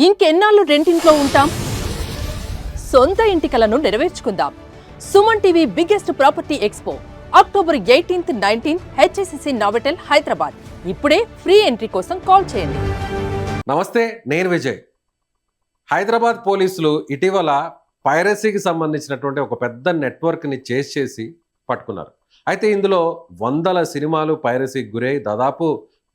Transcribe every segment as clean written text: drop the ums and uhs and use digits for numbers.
ఇంకెన్నాళ్ళు రెంటింట్లో ఉంటాం? సొంత ఇంటి కలను నెరవేర్చుకుందాం. Suman TV biggest property expo October 18th, 19th HSCC Novotel Hyderabad. ఇప్పుడే ఫ్రీ ఎంట్రీ కోసం కాల్ చేయండి. నమస్తే, నేను విజయ్. హైదరాబాద్ పోలీసులు ఇటీవల పైరసీకి సంబంధించినటువంటి ఒక పెద్ద నెట్వర్క్ని చేస్ చేసి పట్టుకున్నారు. అయితే ఇందులో వందల సినిమాలు పైరసీకి గురై దాదాపు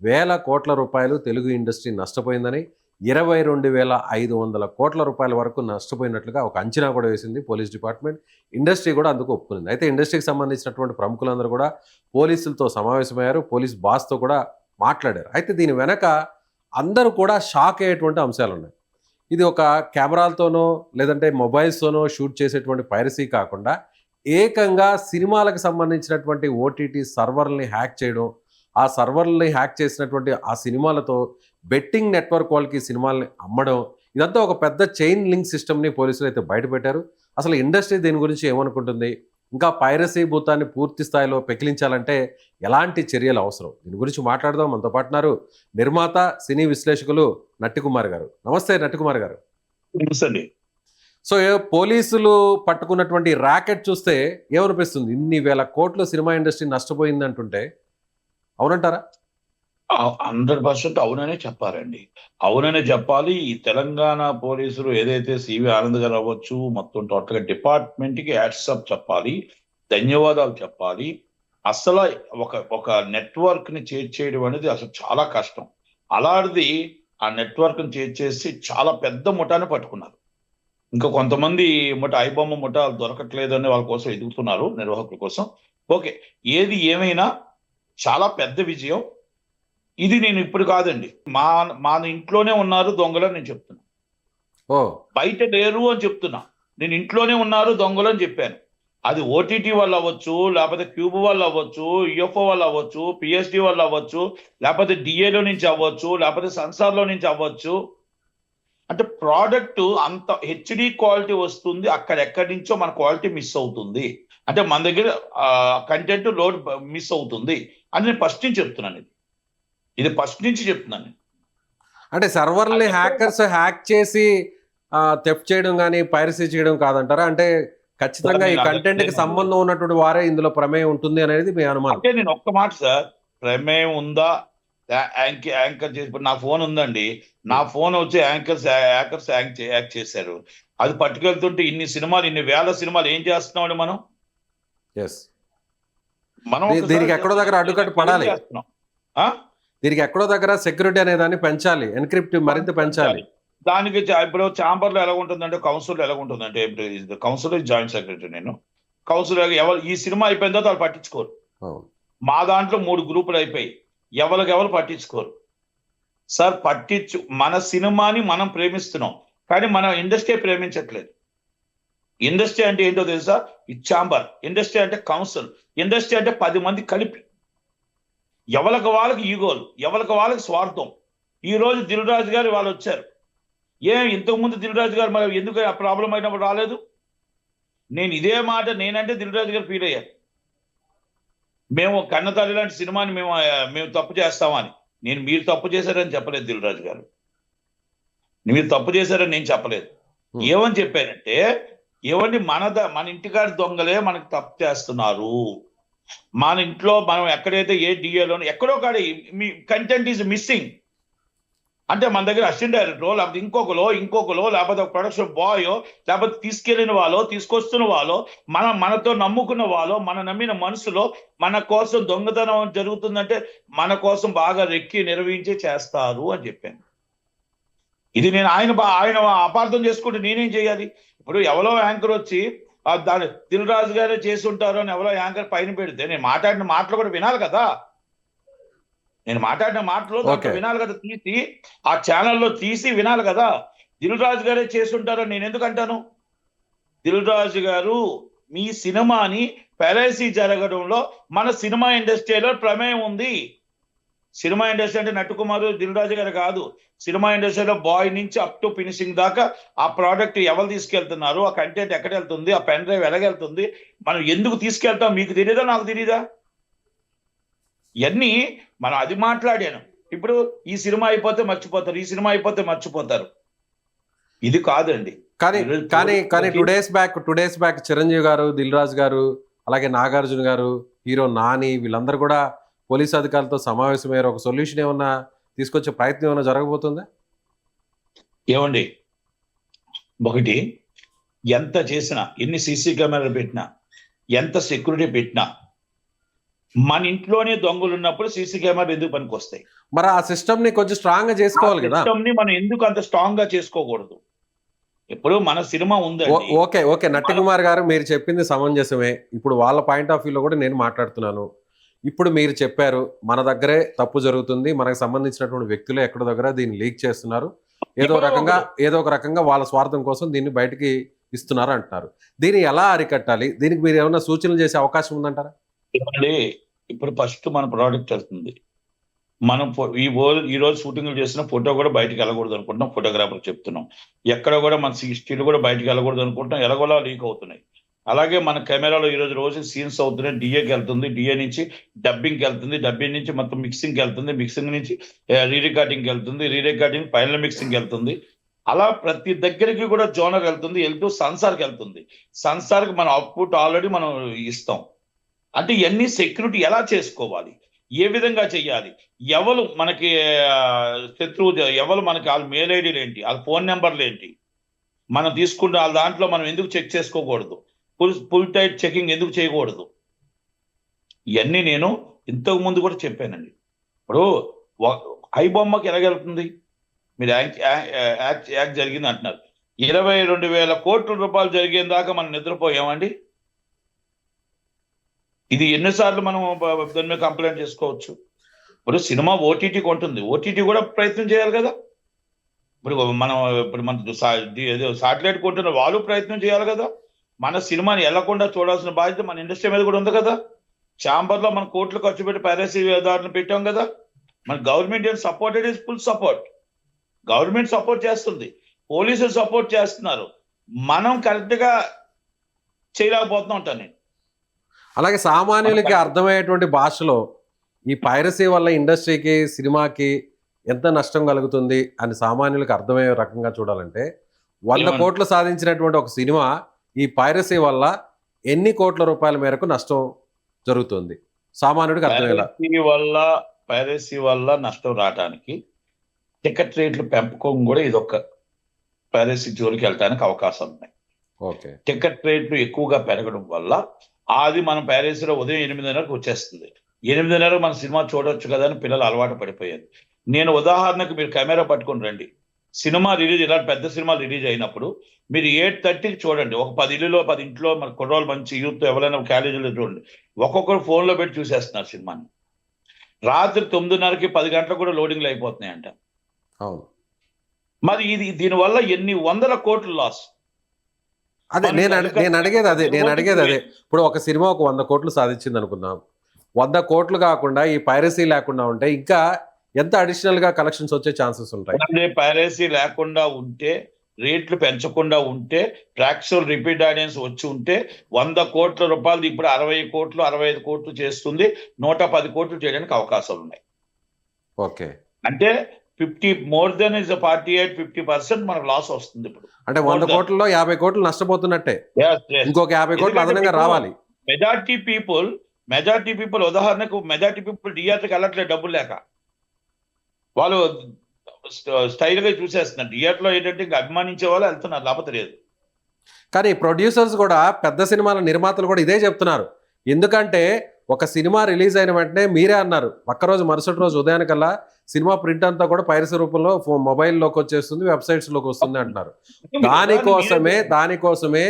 వేల కోట్ల రూపాయలు తెలుగు ఇండస్ట్రీ నష్టపోయిందని, 22,500 కోట్ల రూపాయల వరకు నష్టపోయినట్లుగా ఒక అంచనా కూడా వేసింది పోలీస్ డిపార్ట్మెంట్. ఇండస్ట్రీ కూడా అందుకు ఒప్పుకుంది. అయితే ఇండస్ట్రీకి సంబంధించినటువంటి ప్రముఖులందరూ కూడా పోలీసులతో సమావేశమయ్యారు, పోలీస్ బాస్తో కూడా మాట్లాడారు. అయితే దీని వెనక అందరూ కూడా షాక్ అయ్యేటువంటి అంశాలు ఉన్నాయి. ఇది ఒక కెమెరాలతోనో లేదంటే మొబైల్స్తోనో షూట్ చేసేటువంటి పైరసీ కాకుండా ఏకంగా సినిమాలకు సంబంధించినటువంటి ఓటీటీ సర్వర్ని హ్యాక్ చేయడం, ఆ సర్వర్ని హ్యాక్ చేసినటువంటి ఆ సినిమాలతో బెట్టింగ్ నెట్వర్క్ వాళ్ళకి సినిమాల్ని అమ్మడం, ఇదంతా ఒక పెద్ద చైన్ లింక్ సిస్టమ్ని పోలీసులు అయితే బయటపెట్టారు. అసలు ఇండస్ట్రీ దీని గురించి ఏమనుకుంటుంది, ఇంకా పైరసీ భూతాన్ని పూర్తి స్థాయిలో పెకిలించాలంటే ఎలాంటి చర్యలు అవసరం, దీని గురించి మాట్లాడదాం. మనతో పాటున్నారు నిర్మాత, సినీ విశ్లేషకులు నట్టికుమార్ గారు. నమస్తే నట్టికుమార్ గారు. నమస్తే. సో పోలీసులు పట్టుకున్నటువంటి ర్యాకెట్ చూస్తే ఏమనిపిస్తుంది? ఇన్ని వేల కోట్లు సినిమా ఇండస్ట్రీ నష్టపోయింది అంటుంటే అవునంటారా? 100% అవుననే చెప్పారండి. అవుననే చెప్పాలి. ఈ తెలంగాణ పోలీసులు ఏదైతే సివి ఆనంద్ గారు అవ్వచ్చు, మొత్తం టోటల్ గా డిపార్ట్మెంట్ కి హ్యాట్సాప్ చెప్పాలి, ధన్యవాదాలు చెప్పాలి. అసలు ఒక నెట్వర్క్ ని చేయడం అనేది అసలు చాలా కష్టం. అలాంటిది ఆ నెట్వర్క్ ని చేసి చాలా పెద్ద ముఠాన్ని పట్టుకున్నారు. ఇంకా కొంతమంది ఐబొమ్మ ముఠా దొరకట్లేదని వాళ్ళ కోసం ఎదుగుతున్నారు, నిర్వాహకుల కోసం. ఓకే, ఏది ఏమైనా చాలా పెద్ద విజయం ఇది. నేను ఇప్పుడు కాదండి, మా ఇంట్లోనే ఉన్నారు దొంగలు అని నేను చెప్తున్నా. బయట లేరు అని చెప్తున్నా. నేను ఇంట్లోనే ఉన్నారు దొంగలు అని చెప్పాను. అది ఓటీటీ వాళ్ళు అవ్వచ్చు, లేకపోతే క్యూబ్ వాళ్ళు అవ్వచ్చు, యుఎఫ్ఓ వాళ్ళు అవ్వచ్చు, పిఎస్డి వాళ్ళు అవ్వచ్చు, లేకపోతే డిఏలో నుంచి అవ్వచ్చు, లేకపోతే సెన్సార్లో నుంచి అవ్వచ్చు. అంటే ప్రోడక్ట్ అంత హెచ్డి క్వాలిటీ వస్తుంది, అక్కడెక్కడి నుంచో మన క్వాలిటీ మిస్ అవుతుంది. అంటే మన దగ్గర కంటెంట్ లోడ్ మిస్ అవుతుంది అని నేను ఫస్ట్ నుంచి చెప్తున్నాను. ఇది ఫస్ట్ నుంచి చెప్తున్నాను. అంటే సర్వర్ని హ్యాకర్స్ హ్యాక్ చేసి థెఫ్ట్ చేయడం కానీ పైరసీ చేయడం కాదంటారా? అంటే ఖచ్చితంగా ఈ కంటెంట్ కి సంబంధం ఉన్నటువంటి వారే ఇందులో ప్రమేయం ఉంటుంది అనేది మీ అనుమానం? అంటే నేను ఒక్క మాట సార్, ప్రమేయం ఉందా, యాంకర్ చేసి, నా ఫోన్ ఉందండి, నా ఫోన్ వచ్చి హ్యాకర్స్ హ్యాక్ చేశారు. అది పట్టుకెళ్తుంటే ఇన్ని సినిమాలు, ఇన్ని వేల సినిమాలు ఏం చేస్తున్నామండి మనం? దీనికి ఎక్కడో దగ్గర అడ్డుకట్టు పడాలి, దీనికి ఎక్కడో దగ్గర సెక్యూరిటీ అనే దాన్ని పెంచాలి, ఎన్క్రిప్ట్ మరింత పెంచాలి. దానికి ఇప్పుడు ఛాంబర్లో ఎలా ఉంటుందంటే, కౌన్సిల్లో ఎలా ఉంటుందంటే, కౌన్సిల్ జాయింట్ సెక్రటరీ నేను. కౌన్సిల్ ఎవరు ఈ సినిమా అయిపోయిన తర్వాత వాళ్ళు పట్టించుకోరు. మా దాంట్లో 3 గ్రూపులు అయిపోయి ఎవరు పట్టించుకోరు సార్. మన సినిమాని మనం ప్రేమిస్తున్నాం, కానీ మన ఇండస్ట్రీ ప్రేమించట్లేదు. ఇండస్ట్రీ అంటే ఏంటో తెలుసా? ఈ ఛాంబర్. ఇండస్ట్రీ అంటే కౌన్సిల్. ఇండస్ట్రీ అంటే 10 మంది కలిపి, ఎవరికి వాళ్ళకి ఈగోలు, ఎవరికి వాళ్ళకి స్వార్థం. ఈ రోజు దిల్ రాజు గారు వాళ్ళు వచ్చారు. ఇంతకుముందు దిల్ రాజు గారు మరి ఎందుకు ఆ ప్రాబ్లం అయినప్పుడు రాలేదు? నేను ఇదే మాట నేనంటే దిల్ రాజు గారు ఫీల్ అయ్యారు. మేము కన్నతల్లి లాంటి సినిమాని మేము తప్పు చేస్తామని. మీరు తప్పు చేశారని చెప్పలేదు దిల్ రాజు గారు, మీరు తప్పు చేశారని నేను చెప్పలేదు. ఏమని చెప్పానంటే, ఏమండి మన ఇంటికాడి దొంగలే మనకు తప్పు చేస్తున్నారు. మన ఇంట్లో మనం ఎక్కడైతే ఏ డిఏలోనో ఎక్కడో కాడ మీ కంటెంట్ ఈజ్ మిస్సింగ్ అంటే, మన దగ్గర అసిస్టెంట్ డైరెక్టరో, లేకపోతే ఇంకొకలో, లేకపోతే ఒక ప్రొడక్షన్ బాయో, లేకపోతే తీసుకెళ్లిన వాళ్ళో, తీసుకొస్తున్న వాళ్ళో, మనతో నమ్ముకున్న వాళ్ళో, మన నమ్మిన మనసులో మన కోసం దొంగతనం జరుగుతుందంటే మన కోసం బాగా రెక్కి నిర్వహించి చేస్తారు అని చెప్పాను. ఇది నేను ఆయన అపార్థం చేసుకుంటే నేనేం చేయాలి? ఇప్పుడు ఎవరో యాంకర్ వచ్చి దాని దిల్ రాజు గారే చేసి ఉంటారు అని ఎవరో యాంకర్ పైన పెడితే నేను మాట్లాడిన మాటలు కూడా వినాలి కదా. నేను మాట్లాడిన మాటలు వినాలి కదా, తీసి ఆ ఛానల్లో తీసి వినాలి కదా. దిల్ రాజు గారే చేసి ఉంటారు నేను ఎందుకు అంటాను? దిల్ రాజు గారు మీ సినిమాని పైరసీ జరగడంలో మన సినిమా ఇండస్ట్రీలో ప్రమేయం ఉంది. సినిమా ఇండస్ట్రీ అంటే నట్టుకుమారు, దిల్ రాజు గారు కాదు. సినిమా ఇండస్ట్రీలో బాయ్ నుంచి అప్ టు ఫినిషింగ్ దాకా ఆ ప్రోడక్ట్ ఎవరు తీసుకెళ్తున్నారు, ఆ కంటెంట్ ఎక్కడ వెళ్తుంది, ఆ పెన్ డ్రైవ్ ఎలాగెళ్తుంది, మనం ఎందుకు తీసుకెళ్తాం, మీకు తెలియదా, నాకు తెలియదా? ఇవన్నీ మనం అది మాట్లాడాను. ఇప్పుడు ఈ సినిమా అయిపోతే మర్చిపోతారు, ఈ సినిమా అయిపోతే మర్చిపోతారు. ఇది కాదండి. కానీ ఈరోజు కానీ కానీ పోలీసులకి టూ డేస్ బ్యాక్ చిరంజీవి గారు, దిల్ రాజు గారు, అలాగే నాగార్జున గారు, హీరో నాని వీళ్ళందరూ కూడా పోలీసు అధికారులతో సమావేశమయ్యారు. ఒక సొల్యూషన్ ఏమన్నా తీసుకొచ్చే ప్రయత్నం ఏమైనా జరగబోతుందా? ఏమండి, ఒకటి ఎంత చేసినా, ఎన్ని సీసీ కెమెరాలు పెట్టినా, ఎంత సెక్యూరిటీ పెట్టినా, మన ఇంట్లోనే దొంగలు ఉన్నప్పుడు సీసీ కెమెరాలు ఎందుకు పనికొస్తాయి? మరి ఆ సిస్టమ్ ని కొంచెం స్ట్రాంగ్ గా చేసుకోవాలి కదా. సిస్టమ్ ని మనం ఎందుకు అంత స్ట్రాంగ్ గా చేసుకోకూడదు? ఇప్పుడు మన సినిమా ఉందండి. ఓకే నట్టికుమార్ గారు, మీరు చెప్పింది సమంజసమే. ఇప్పుడు వాళ్ళ పాయింట్ ఆఫ్ వ్యూలో కూడా నేను మాట్లాడుతున్నాను. ఇప్పుడు మీరు చెప్పారు మన దగ్గరే తప్పు జరుగుతుంది, మనకు సంబంధించినటువంటి వ్యక్తులే ఎక్కడో దగ్గర దీన్ని లీక్ చేస్తున్నారు, ఏదో ఒక రకంగా వాళ్ళ స్వార్థం కోసం దీన్ని బయటికి ఇస్తున్నారు అంటున్నారు. దీన్ని ఎలా అరికట్టాలి? దీనికి మీరు ఏమైనా సూచనలు చేసే అవకాశం ఉందంటారా? ఇప్పుడు ఫస్ట్ మన ప్రోడక్ట్ వెళ్తుంది. మనం ఈ రోజు షూటింగ్లు చేసిన ఫోటో కూడా బయటకు వెళ్ళకూడదు అనుకుంటున్నాం. ఫోటోగ్రాఫర్ చెప్తున్నాం, ఎక్కడ కూడా మన స్టిల్ కూడా బయటకు వెళ్ళకూడదు అనుకుంటున్నాం. ఎలాగోలా లీక్ అవుతున్నాయి. అలాగే మన కెమెరాలో రోజు సీన్స్ అవుతున్నాయి. డిఏకి వెళ్తుంది, డిఏ నుంచి డబ్బింగ్కి వెళ్తుంది, డబ్బింగ్ నుంచి మొత్తం మిక్సింగ్కి వెళ్తుంది, మిక్సింగ్ నుంచి రీ రికార్డింగ్కి వెళ్తుంది, రీ రికార్డింగ్ ఫైనల్ మిక్సింగ్కి వెళ్తుంది. అలా ప్రతి దగ్గరికి కూడా జోనర్ వెళ్తూ సెన్సార్కి వెళ్తుంది. సెన్సార్కి మన అవుట్పుట్ ఆల్రెడీ మనం ఇస్తాం. అంటే ఇవన్నీ సెక్యూరిటీ ఎలా చేసుకోవాలి, ఏ విధంగా చెయ్యాలి, ఎవరు మనకి శత్రువు, ఎవరు మనకి వాళ్ళ మెయిల్ ఐడీలు ఏంటి, వాళ్ళ ఫోన్ నెంబర్లు ఏంటి, మనం తీసుకుంటే వాళ్ళ దాంట్లో మనం ఎందుకు చెక్ చేసుకోకూడదు, ఫుల్ టైట్ చెకింగ్ ఎందుకు చేయకూడదు, ఇవన్నీ నేను ఇంతకు ముందు కూడా చెప్పానండి. ఇప్పుడు ఐ బొమ్మకి ఎలాగెళ్తుంది? మీరు యాక్ట్ జరిగింది అంటున్నారు. 22,000 కోట్ల రూపాయలు జరిగేదాకా మనం నిద్రపోయామండి. ఇది ఎన్నిసార్లు మనం దాని మీద కంప్లైంట్ చేసుకోవచ్చు? ఇప్పుడు సినిమా ఓటీటీ కొంటుంది, ఓటీటీ కూడా ప్రయత్నం చేయాలి కదా. ఇప్పుడు మన సాటిలైట్ కొంటున్న వాళ్ళు ప్రయత్నం చేయాలి కదా. మన సినిమాని వెళ్లకుండా చూడాల్సిన బాధ్యత మన ఇండస్ట్రీ మీద కూడా ఉంది కదా. ఛాంబర్లో మనం కోట్లు ఖర్చు పెట్టి పైరసీ దారులను పెట్టాం కదా. మన గవర్నమెంట్ ఏం supported is full support. Government support చేస్తుంది, పోలీసులు సపోర్ట్ చేస్తున్నారు. మనం కరెక్ట్ గా చేయలేకపోతున్నాం ఉంటాను నేను. అలాగే సామాన్యులకి అర్థమయ్యేటువంటి భాషలో ఈ పైరసీ వల్ల ఇండస్ట్రీకి, సినిమాకి ఎంత నష్టం కలుగుతుంది అని సామాన్యులకు అర్థమయ్యే రకంగా చూడాలంటే 100 కోట్లు సాధించినటువంటి ఒక సినిమా ఈ పైరసీ వల్ల ఎన్ని కోట్ల రూపాయల మేరకు నష్టం జరుగుతుంది సామాన్యుడికి అర్థమయ్యేలా? పైరసీ వల్ల నష్టం రావడానికి టికెట్ రేట్లు పెంపకం కూడా ఇదొక పైరసీ జోలికి వెళ్ళడానికి అవకాశం ఉన్నాయి. టికెట్ రేట్లు ఎక్కువగా పెరగడం వల్ల అది మనం పైరసీలో ఉదయం 8:30కు వచ్చేస్తుంది. 8:30 మన సినిమా చూడొచ్చు కదా అని పిల్లలు అలవాటు పడిపోయారు. నేను ఉదాహరణకు, మీరు కెమెరా పట్టుకొని రండి, సినిమా రిలీజ్, ఇలాంటి పెద్ద సినిమా రిలీజ్ అయినప్పుడు మీరు 8:30కి చూడండి. ఒక 10 ఇంట్లో మన కుర్రోళ్ళు మంచి యూత్ ఎవరైనా కాలేజీలో చూడండి, ఒక్కొక్కరు ఫోన్లో పెట్టి చూసేస్తున్నారు సినిమాని. రాత్రి 9:30కి 10 గంటలకు కూడా లోడింగ్లు అయిపోతున్నాయంట. మరి దీనివల్ల ఎన్ని వందల కోట్లు లాస్. అదే నేను అడిగేది అదే. ఇప్పుడు ఒక సినిమా ఒక 100 కోట్లు సాధించింది అనుకుందాం. 100 కోట్లు కాకుండా ఈ పైరసీ లేకుండా ఉంటే ఇంకా ఎంత అడిషనల్ గా కలెక్షన్స్ వచ్చే ఛాన్సెస్ ఉంటాయి? పైరసీ లేకుండా ఉంటే, రేట్లు పెంచకుండా ఉంటే, ప్రేక్షకులు రిపీట్ ఆడియన్స్ వచ్చి ఉంటే 100 కోట్ల రూపాయలు ఇప్పుడు 60 కోట్లు 65 కోట్లు చేస్తుంది. 110 కోట్లు చేయడానికి అవకాశాలు ఉన్నాయి. ఓకే, అంటే 50 మోర్ దెన్ ఇస్ 48, 50% మనకు లాస్ వస్తుంది. ఇప్పుడు అంటే 100 కోట్లలో 50 కోట్లు నష్టపోతున్నట్టే. ఇంకొక 50 కోట్లు అదనంగా రావాలి. మెజారిటీ పీపుల్ ఉదాహరణకు మెజారిటీ పీపుల్ థియేటర్కి వెళ్ళట్లేదు డబ్బులు లేక. వాళ్ళు స్టైల్ గా చూసేస్తున్నారు. థియేటర్లో ఏంటంటే ఇంకా అభిమానించే వాళ్ళు వెళ్తున్నారు, లేకపోతే లేదు. కానీ ప్రొడ్యూసర్స్ కూడా, పెద్ద సినిమాల నిర్మాతలు కూడా ఇదే చెప్తున్నారు. ఎందుకంటే ఒక సినిమా రిలీజ్ అయిన వెంటనే మీరే అన్నారు, ఒక్కరోజు మరుసటి రోజు ఉదయానికల్లా సినిమా ప్రింట్ అంతా కూడా పైరసీ రూపంలో మొబైల్లోకి వచ్చేస్తుంది, వెబ్సైట్స్ లోకి వస్తుంది అంటున్నారు. దానికోసమే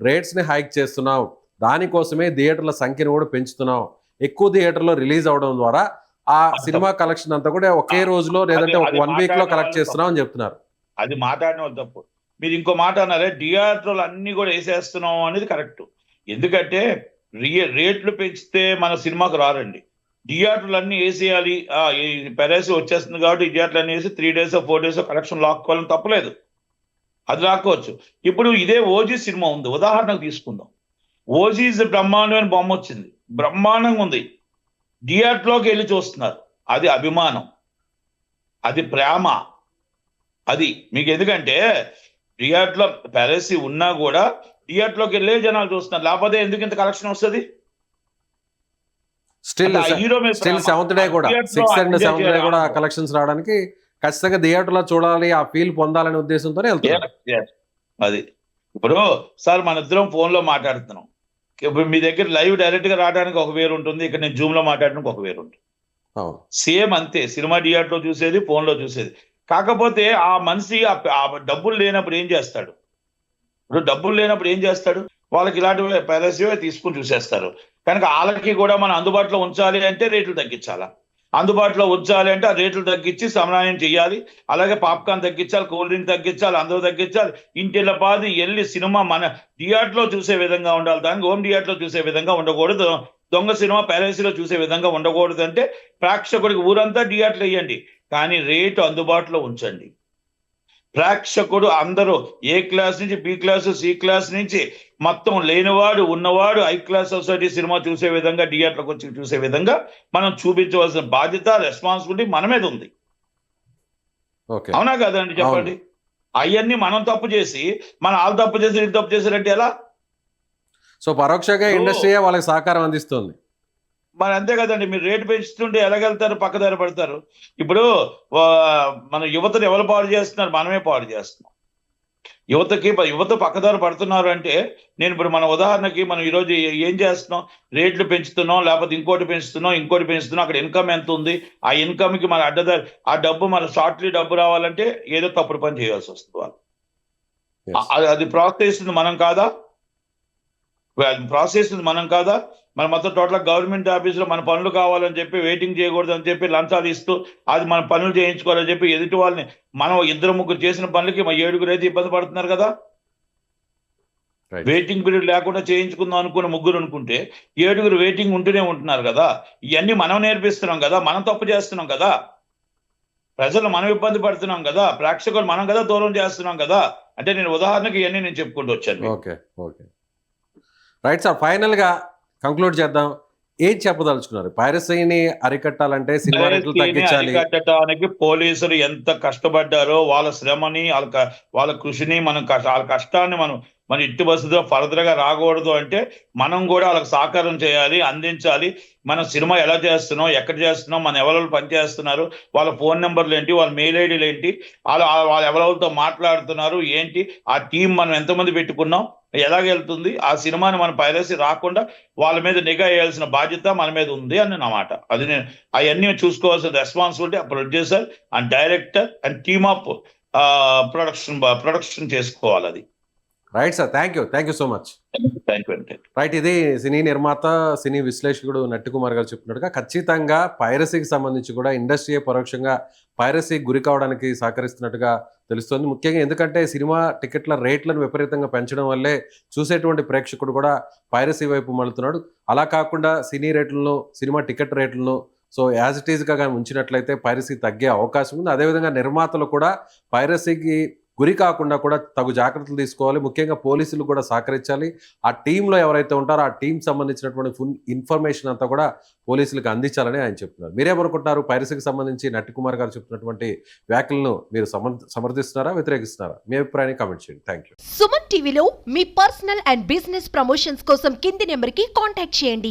రేట్స్ ని హైక్ చేస్తున్నాం, దానికోసమే థియేటర్ల సంఖ్యను కూడా పెంచుతున్నాం. ఎక్కువ థియేటర్లో రిలీజ్ అవడం ద్వారా ఆ సినిమా కలెక్షన్ అంతా కూడా ఒకే రోజులో లేదంటే 1 వీక్ లో కలెక్ట్ చేస్తున్నాం అని చెప్తున్నారు. అది మాట్లాడిన వాళ్ళు తప్పు. మీరు ఇంకో మాట అన్నారే, థియేటర్లు అన్ని కూడా వేసేస్తున్నాం అనేది కరెక్ట్. ఎందుకంటే రేట్లు పెంచితే మన సినిమాకు రారండి. థియేటర్లు అన్ని వేసేయాలి, పైరసీ వచ్చేస్తుంది కాబట్టి థియేటర్లు అన్ని వేసి 3 days 4 days కలెక్షన్ లాక్కోవాలని తప్పలేదు, అది లాక్కోవచ్చు. ఇప్పుడు ఇదే ఓజీ సినిమా ఉంది, ఉదాహరణకు తీసుకుందాం. ఓజీ బ్రహ్మాండమైన బొమ్మ వచ్చింది, బ్రహ్మాండంగా ఉంది, థియేటర్లోకి వెళ్ళి చూస్తున్నారు. అది అభిమానం, అది ప్రేమ. అది మీకు ఎందుకంటే థియేటర్లో పైరసీ ఉన్నా కూడా థియేటర్లోకి వెళ్ళే జనాలు చూస్తున్నారు, లేకపోతే ఎందుకు ఇంత కలెక్షన్ వస్తుంది? స్టిల్ హీరో మీద సెవెంత్ డే కూడా 6th and 7th డే కూడా కలెక్షన్స్ రావడానికి ఖచ్చితంగా థియేటర్లో చూడాలి, ఆ ఫీల్ పొందాలనే ఉద్దేశంతోనే వెళ్తున్నారు. అది ఇప్పుడు సార్ మన ఇద్దరం ఫోన్ లో మాట్లాడుతున్నాం, ఇప్పుడు మీ దగ్గర లైవ్ డైరెక్ట్ గా రావడానికి ఒక వేరు ఉంటుంది, ఇక్కడ నేను జూమ్ లో మాట్లాడడానికి ఒక వేరు ఉంటుంది. సేమ్ అంతే, సినిమా థియేటర్ లో చూసేది, ఫోన్ లో చూసేది. కాకపోతే ఆ మనిషి ఆ డబ్బులు లేనప్పుడు ఏం చేస్తాడు? ఇప్పుడు డబ్బులు లేనప్పుడు ఏం చేస్తాడు? వాళ్ళకి ఇలాంటి పైరసీ తీసుకుని చూసేస్తారు. కనుక వాళ్ళకి కూడా మనం అందుబాటులో ఉంచాలి అంటే రేట్లు తగ్గించాలా, అందుబాటులో ఉంచాలి అంటే ఆ రేట్లు తగ్గించి సమన్వయం చేయాలి. అలాగే పాప్కార్న్ తగ్గించాలి, కూల్ డ్రింక్ తగ్గించాలి, అందరూ తగ్గించాలి. ఇంటిలో పాది వెళ్ళి సినిమా మన థియేటర్లో చూసే విధంగా ఉండాలి, దానికి హోమ్ థియేటర్లో చూసే విధంగా ఉండకూడదు. దొంగ సినిమా పైరసీలో చూసే విధంగా ఉండకూడదు. అంటే ప్రేక్షకుడికి ఊరంతా థియేటర్లు వేయండి, కానీ రేటు అందుబాటులో ఉంచండి. ప్రేక్షకుడు అందరూ ఏ క్లాస్ నుంచి బి క్లాస్, సి క్లాస్ నుంచి మొత్తం లేనివాడు ఉన్నవాడు హై క్లాస్ సొసైటీ సినిమా చూసే విధంగా థియేటర్కి వచ్చి చూసే విధంగా మనం చూపించవలసిన బాధ్యత, రెస్పాన్సిబిలిటీ మన మీద ఉంది. అవునా కదండి? చెప్పండి. అవన్నీ మనం తప్పు చేసి వాళ్ళు తప్పు చేసి వీళ్ళు తప్పు చేశారంటే ఎలా? సో పరోక్షంగా ఇండస్ట్రీ వాళ్ళకి సహకారం అందిస్తుంది. మరి అంతే కదండి. మీరు రేటు పెంచుతుంటే ఎలాగెళ్తారు? పక్కదారి పడతారు. ఇప్పుడు మన యువతను ఎవరు పాడు చేస్తున్నారు? మనమే పాడు చేస్తున్నాం. యువత పక్కదారి పడుతున్నారు అంటే, నేను ఇప్పుడు మన ఉదాహరణకి మనం ఈరోజు ఏం చేస్తున్నాం? రేట్లు పెంచుతున్నాం, లేకపోతే ఇంకోటి పెంచుతున్నాం. అక్కడ ఇన్కమ్ ఎంత ఉంది? ఆ ఇన్కమ్ కి మన అడ్డదారి, ఆ డబ్బు మన షార్ట్లీ డబ్బు రావాలంటే ఏదో తప్పుడు పని చేయాల్సి వస్తుంది వాళ్ళు. అది ప్రోత్సహిస్తుంది మనం కాదా? మన మొత్తం టోటల్ గవర్నమెంట్ ఆఫీసులో మన పనులు కావాలని చెప్పి వెయిటింగ్ చేయకూడదు అని చెప్పి లంచాలు ఇస్తూ అది మన పనులు చేయించుకోవాలని చెప్పి ఎదుటి వాళ్ళని, మనం 2-3 చేసిన పనులకి 7 అయితే ఇబ్బంది పడుతున్నారు కదా. వెయిటింగ్ పీరియడ్ లేకుండా చేయించుకుందాం అనుకున్న 3 అనుకుంటే 7 వెయిటింగ్ ఉంటూనే ఉంటున్నారు కదా. ఇవన్నీ మనం నేర్పిస్తున్నాం కదా, మనం తప్పు చేస్తున్నాం కదా, ప్రజలు మనం ఇబ్బంది పడుతున్నాం కదా, ప్రేక్షకులు మనం కదా దూరం చేస్తున్నాం కదా. అంటే నేను ఉదాహరణకి ఇవన్నీ నేను చెప్పుకుంటూ వచ్చాను. ఓకే రైట్ సార్, ఫైనల్ గా కంక్లూడ్ చేద్దాం. ఏం చెప్పదలుచుకున్నారు? పైరసీని అరికట్టాలంటే సినిమా రేట్లు తగ్గించాలి. అరికట్టడానికి పోలీసులు ఎంత కష్టపడ్డారో, వాళ్ళ శ్రమని, వాళ్ళ కృషిని, వాళ్ళ కష్టాన్ని మన ఇట్టి బస్సుతో ఫర్దర్ గా రాకూడదు అంటే మనం కూడా వాళ్ళకి సహకారం చేయాలి, అందించాలి. మనం సినిమా ఎలా చేస్తున్నాం, ఎక్కడ చేస్తున్నాం, మన ఎవరు పనిచేస్తున్నారు, వాళ్ళ ఫోన్ నెంబర్లు ఏంటి, వాళ్ళ మెయిల్ ఐడీలు ఏంటి, వాళ్ళు ఎవరితో మాట్లాడుతున్నారు ఏంటి, ఆ టీం మనం ఎంతమంది పెట్టుకున్నాం, ఎలాగెళ్తుంది, ఆ సినిమాని మన పైరసీ రాకుండా వాళ్ళ మీద నిఘా వేయాల్సిన బాధ్యత మన మీద ఉంది అని నా మాట. అది నేను అవన్నీ చూసుకోవాల్సిన రెస్పాన్సిబిలిటీ ఆ producer and director and team of production చేసుకోవాలి. అది right sir, thank you so much. Right, ఇది సినీ నిర్మాత, సినీ విశ్లేషకుడు నట్టి కుమార్ గారు చెప్పినట్టుగా ఖచ్చితంగా పైరసీకి సంబంధించి కూడా ఇండస్ట్రీ పరోక్షంగా పైరసీకి గురి కావడానికి సహకరిస్తున్నట్టుగా తెలుస్తుంది. ముఖ్యంగా ఎందుకంటే సినిమా టికెట్ల రేట్లను విపరీతంగా పెంచడం వల్లే చూసేటువంటి ప్రేక్షకుడు కూడా పైరసీ వైపు మళ్ళుతున్నాడు. అలా కాకుండా సినిమా టికెట్ రేట్లను యాజ్ ఇట్ ఈజ్గా కానీ ఉంచినట్లయితే పైరసీ తగ్గే అవకాశం ఉంది. అదేవిధంగా నిర్మాతలు కూడా పైరసీకి గురి కాకుండా కూడా తగు జాగ్రత్తలు తీసుకోవాలి. ముఖ్యంగా పోలీసులు కూడా సహకరించాలి. ఆ టీంలో ఎవరైతే ఉంటారో ఆ టీం సంబంధించినటువంటి ఫుల్ ఇన్ఫర్మేషన్ అంతా కూడా పోలీసులకు అందించాలని ఆయన చెప్తున్నారు. మీరేమనుకుంటున్నారు? పైరసీకి సంబంధించి నట్టి కుమార్ గారు చెప్తున్నటువంటి వ్యాఖ్యలను మీరు సమర్థిస్తున్నారా, వ్యతిరేకిస్తున్నారా? మీ అభిప్రాయాన్ని కామెంట్ చేయండి. Thank you. సుమన్ టీవీలో మీ పర్సనల్ అండ్ బిజినెస్ ప్రమోషన్స్ కోసం కింది నెంబర్కి కాంటాక్ట్ చేయండి.